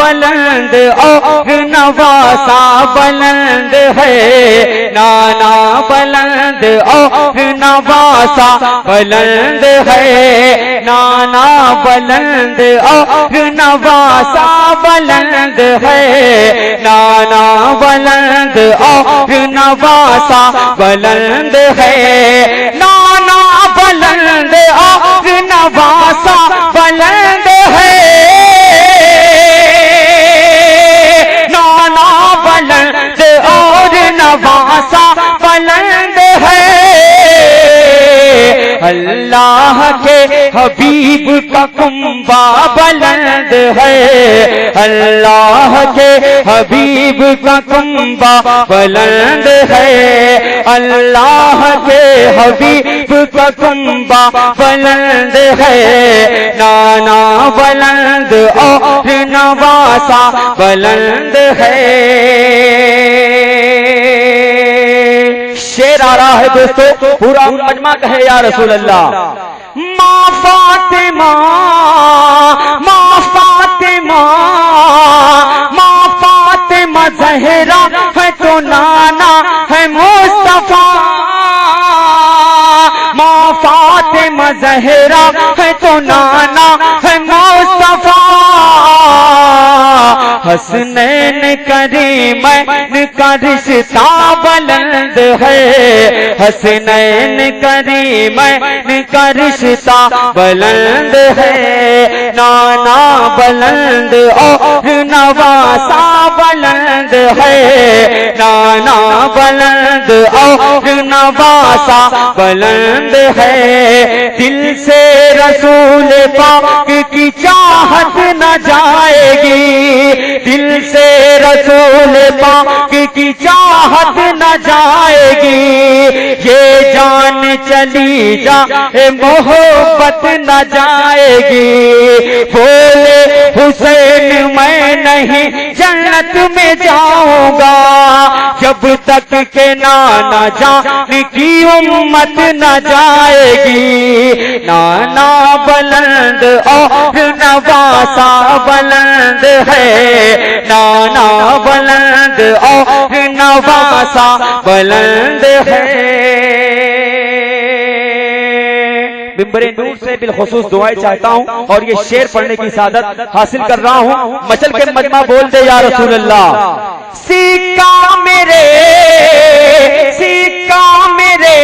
बुलंद और नवासा बुलंद है, नाना बुलंद और नवासा बुलंद है, नाना बुलंद और नवासा बुलंद है, नाना बुलंद और नवासा बुलंद है, नाना बुलंद और नवासा बुलंद है, नाना बुलंद और नवासा बुलंद है। अल्लाह के हबीब का कुंबा बुलंद है, अल्लाह के हबीब का कुंबा बुलंद है, अल्लाह के हबीब का कुंबा बुलंद है, नाना बुलंद और नवासा बुलंद है। शेर आ रहा है दोस्तों, पूरा मजमा कहे या रसूल अल्लाह। माँ फातिमा, माँ फातिमा, माँ फातिमा ज़हरा है तो नाना है मुस्तफा, माँ फातिमा ज़हरा है तो नाना है मुस्तफा, हसनैन करीमैन का रिश्ता बुलंद है, हसनैन करीमैन का रिश्ता बुलंद है, नाना बुलंद और नवासा बुलंद है, नाना बुलंद और नवासा बुलंद है। दिल से रसूल पाक की चाहत न जाएगी, दिल से रसूल पाक की चाहत न जाएगी, ये जान चली जाए मोहब्बत न जाएगी, बोले हुसैन मैं नहीं जन्नत में जाऊंगा, जब तक के नाना जान की उम्मत न जाएगी, नाना बुलंद और नवासा बुलंद है, नाना बुलंद और नवासा बुलंद है। मिंबरे नूर से बिलखुसूस दुआएं चाहता हूँ और ये शेर पढ़ने की सादत हासिल कर रहा हूँ। मचल के मजमा बोल दे या रसूल अल्लाह। सिक्का मेरे, सिक्का मेरे,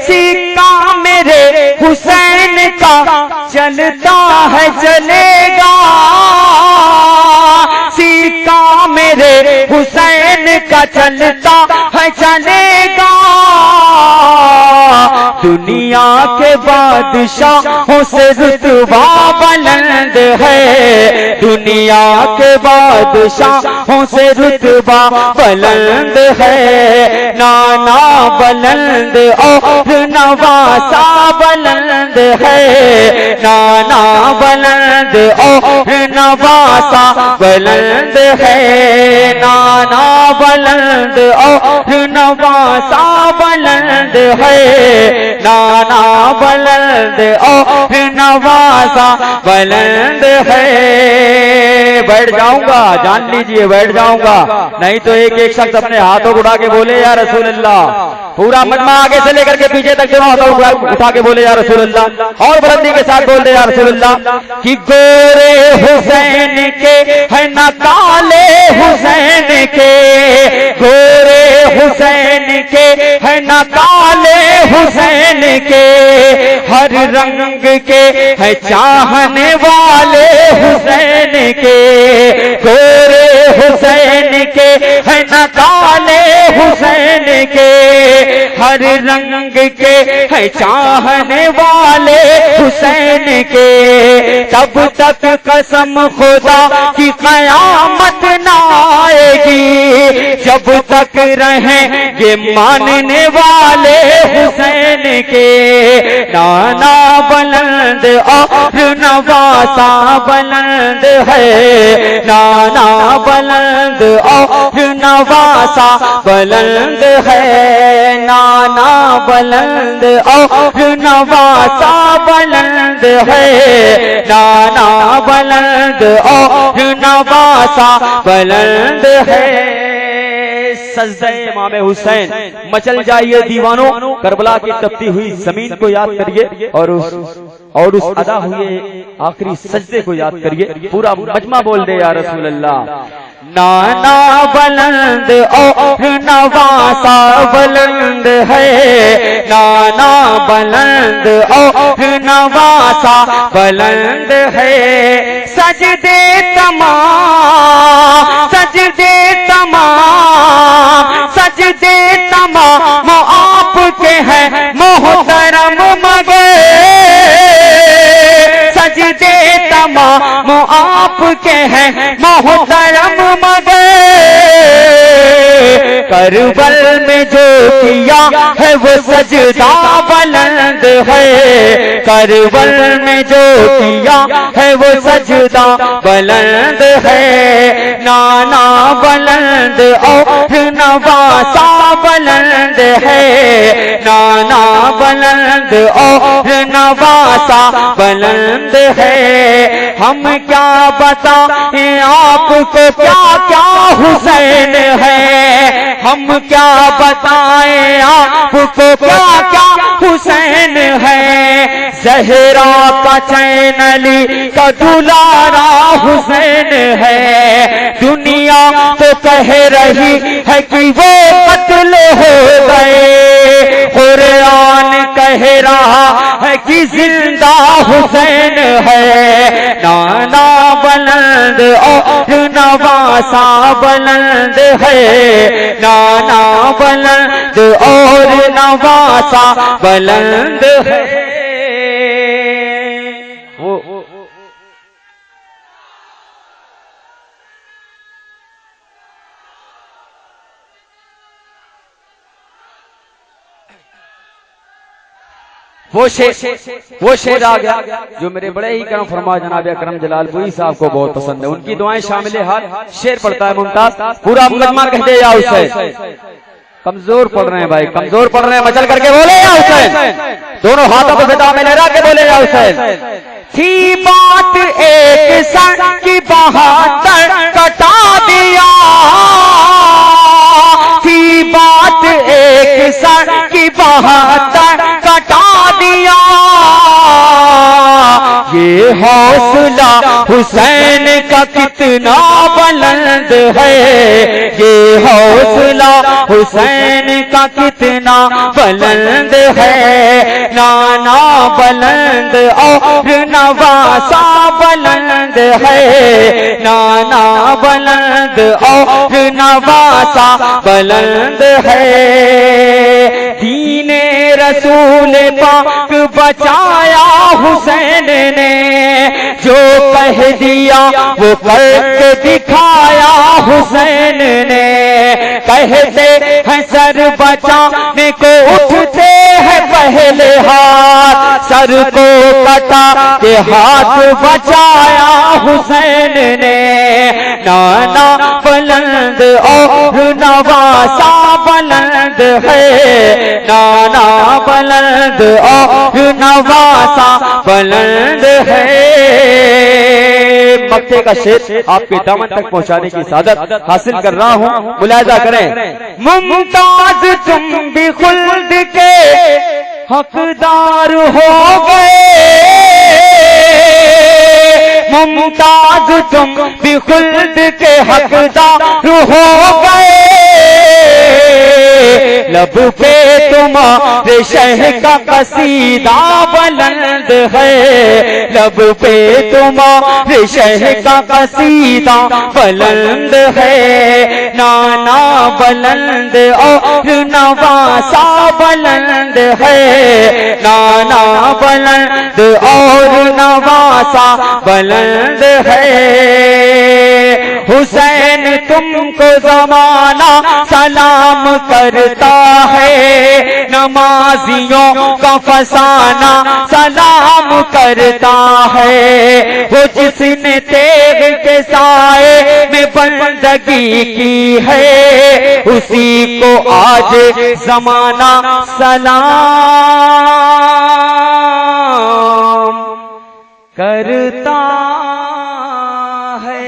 सिक्का मेरे हुसैन का चलता है चलेगा, सिक्का मेरे हुसैन का चलता है चलेगा, दुनिया के बादशाहों से रुतबा बुलंद है, दुनिया के बादशाहों से रुतबा बुलंद है, नाना बुलंद और नवासा बुलंद है, नाना बुलंद और नवासा बुलंद है, नाना बुलंद और नवासा बुलंद है, नाना बुलंद और नवासा बुलंद है। बैठ जाऊंगा, जान लीजिए बैठ जाऊंगा, नहीं तो एक एक शख्स अपने हाथों उठा के बोले या रसूल अल्लाह। पूरा मजमा आगे से लेकर के पीछे तक दोनों हाथों उठा के बोले या रसूल अल्लाह, और बुलंदी के साथ बोल दे या रसूल अल्लाह। कि गोरे हुसैन के है न काले हुसैन के, गोरे हुसैन के है न काले हुसैन के, हर रंग के है चाहने वाले हुसैन के, गोरे हुसैन के है न काले हुसैन के, हर रंग के है चाहने वाले हुसैन के, तब तक कसम खुदा की कयामत न आएगी, जब तक रहेंगे मानने वाले हुसैन के, नाना बुलंद और नवासा बुलंद है, नाना बुलंद और नवासा नवासा बुलंद है, नाना बुलंद और नवासा बुलंद है, नाना बुलंद और नवासा बुलंद है। सजदे इमाम हुसैन मचल जाइए दीवानों, करबला की तपती हुई जमीन को याद करिए और उस अदा हुए आखिरी सजदे को याद करिए। पूरा मजमा बोल दे या रसूल अल्लाह। नाना बुलंद और नवासा बुलंद है, नाना बुलंद और नवासा बुलंद है। सजदे तमाम, सजदे तमाम, सजदे तमाम आपके हैं मोहतरम मगे, सजदे तमाम आपके हैं मोहतरम मगे। करबल में जो किया है वो सजदा बुलंद है, करबल में जो किया है वो सजदा बुलंद है। नाना बुलंद और नवासा बुलंद है, नाना बुलंद और नवासा बुलंद है। हम क्या बताएं आपको क्या क्या हुसैन है, हम क्या बताएं आपको क्या क्या हुसैन है। ज़हरा का चैन अली का दुलारा हुसैन है, दुनिया तो कह रही है कि वो कत्ल हो गए, कुरान कह रहा है कि जिंदा हुसैन है। नाना बुलंद और नवासा बुलंद है, नाना बुलंद और नवासा बुलंद है। वो शेर आ गया जो मेरे बड़े ही करम फरमा जनाब अकरम जलालपुरी साहब को बहुत पसंद है। उनकी दुआएं शामिल हाल। शेर पढ़ता है मुमताज, पूरा मजमा कह दे या हुसैन। कमजोर पढ़ रहे हैं भाई, कमजोर पढ़ रहे हैं, मचल करके बोले या हुसैन। दोनों हाथों को फिदा में लहरा के बोले या हुसैन। थी बात एक सर की 72 कटा दिया, थी बात एक सर की 72 कटा दिया। ये हौसला हुसैन का कितना बुलंद है, ये हौसला हुसैन का कितना बुलंद है। नाना बुलंद और नवासा बुलंद है, नाना बुलंद और नवासा बुलंद है। दीने रसूल पाक बचाया हुसैन ने, जो कह दिया वो करके दिखाया हुसैन ने। कहते हैं सर बचाने को उठते हैं पहले हाथ, सर को कटा के हाथ बचाया हुसैन ने। नाना बुलंद और नवासा बुलंद है, नाना बुलंद और नवासा बुलंद है। मक्के का शेर आपके दामन तक पहुंचाने की सादत हासिल कर रहा हूं, मुलाहिजा करें। मुमताज तुम भी खुल्द के हकदार हो गए, मुमताज तुम भी खुल्द के हकदार हो गए। लब पे तुम्हारे शह का कसीदा बुलंद है, लब पे तुम्हारे शह का कसीदा बुलंद है। नाना बुलंद और नवासा बुलंद है, नाना बुलंद और नवासा बुलंद है। हुसैन तुमको जमाना सलाम करता है, नमाजियों का फसाना सलाम करता है। वो जिसने तेग के साए में बंदगी की है, उसी को आज जमाना सलाम करता है।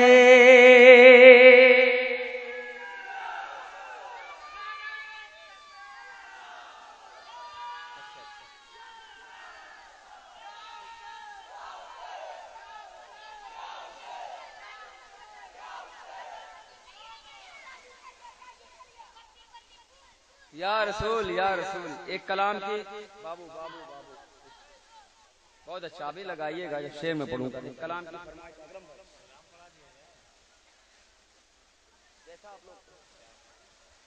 या रसूल एक कलाम की बाबू बहुत अच्छा भी लगाइएगा, जब शेर में पढ़ूंगा कलाम की फरमाइश जैसा आप लोग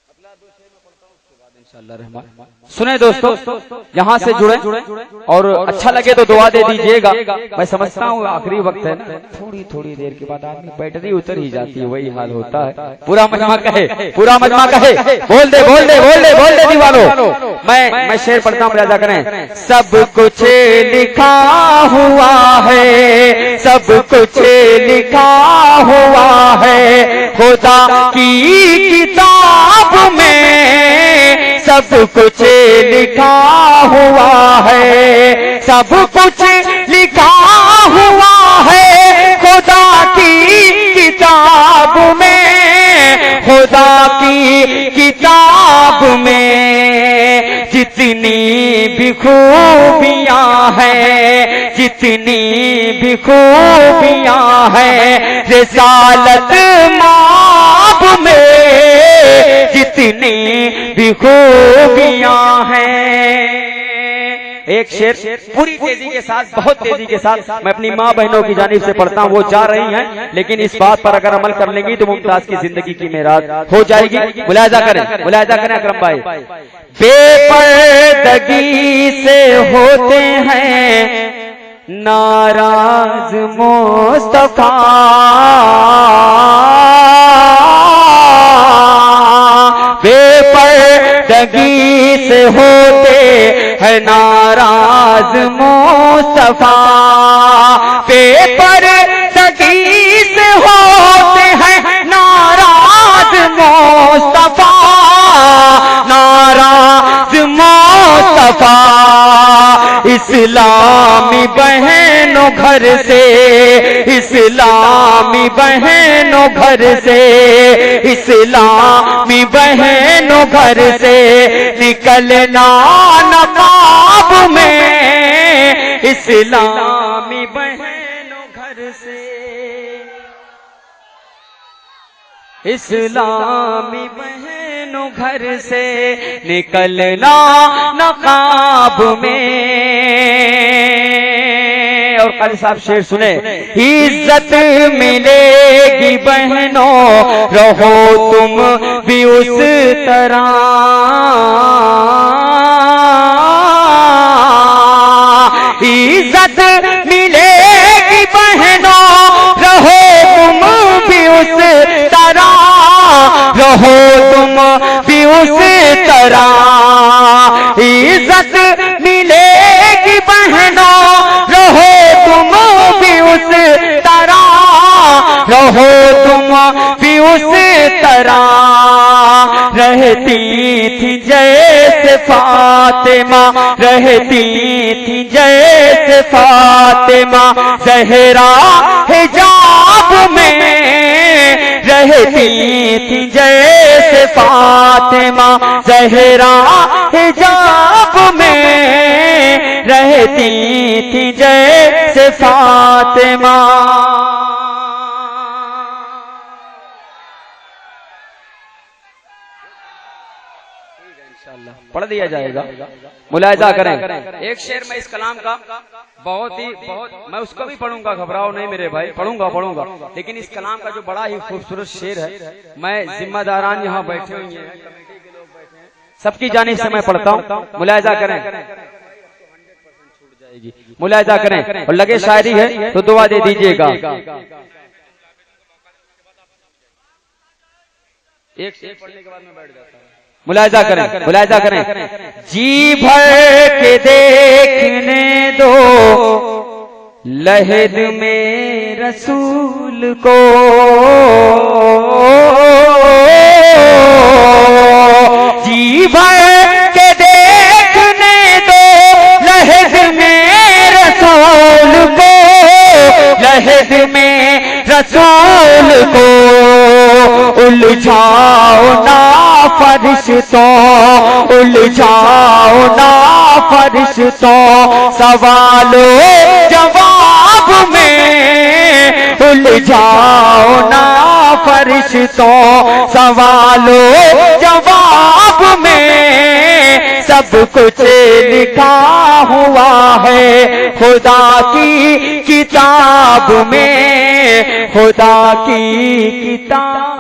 अगला 2 शेर में पढ़ता हूँ, उसके बाद इंशाअल्लाह रहमान। सुने दोस्तों, यहाँ से जुड़े और अच्छा लगे तो दुआ दे दीजिएगा। मैं समझता हूँ आखिरी वक्त है ना, थोड़ी देर के बाद आदमी बैटरी उतर ही जाती है, वही हाल होता है। पूरा मजमा कहे बोल दे दीवानों। मैं शेर पढ़ता हूँ, राजा करें। सब कुछ लिखा हुआ है, सब कुछ लिखा हुआ है खुदा की किताब में, सब कुछ लिखा हुआ है, सब कुछ लिखा हुआ है खुदा की किताब में, खुदा की किताब में। जितनी भी खूबियां हैं, जितनी भी खूबियां हैं रिसालत माब में, जितनी भी खूबियां हैं। एक शेर पूरी तेजी के साथ, बहुत तेजी के साथ मैं अपनी माँ बहनों की जानिब से पढ़ता हूँ। वो जा रही हैं, लेकिन इस बात पर अगर अमल कर लेंगी तो मुमताज की जिंदगी की मेराज हो जाएगी। मुलाहिजा करें अकरम भाई। बेपर्दगी से होते हैं नाराज मुस्तफा, बेपर्दगी से होते हैं नाराज मुस्तफा, बेपर्दगी से होते हैं नाराज मुस्तफा, नाराज मुस्तफा। इस्लामी बहनों घर से, इस्लामी बहनों घर से, इस्लामी बहनों घर से निकलना नकाब में, इस्लामी बहनों घर से, इस्लामी बहनों घर से निकलना नकाब में। और कारी साहब शेर सुने। इज्जत मिलेगी बहनों रहो तुम भी उस तरह, इज्जत मिलेगी बहनों रहो तुम भी उस तरह, रहो तुम भी उस तरह। इज्जत मिलेगी बहनों रहो तुम भी उस तरह, रहो तुम भी उस तरह। रहती थी जैसे फातिमा, रहती थी जैसे फातिमा ज़हरा हिजाब में, रहती थी जैसे फातिमा ज़हरा हिजाब में, रहती थी जैसे फातिमा। पढ़ दिया जाएगा, मुलाहिजा करें। एक शेर मैं इस कलाम का बहुत मैं उसको भी पढ़ूंगा, घबराओ नहीं मेरे भाई, पढ़ूंगा। लेकिन इस कलाम का जो बड़ा ही खूबसूरत शेर है, मैं जिम्मेदारान यहाँ बैठे हुए हैं, कमेटी के लोग बैठे हैं, सबकी जानिब से मैं पढ़ता हूँ, मुलाहिजा करें, मुलाहिजा करें। और लगे शायरी है तो दुआ दे दीजिएगा। एक शेर पढ़ने के बाद मैं बैठ जाता हूँ। मुलाहिजा करें। जी भर के देखने दो लहद में रसूल को, उलझाओ ना फरिश्तों, उलझाओ ना फरिश्तों, सवालों जवाब में उलझाओ ना फरिश्तों, सवालों जवाब में सब कुछ लिखा हुआ है खुदा की किताब में, खुदा की किताब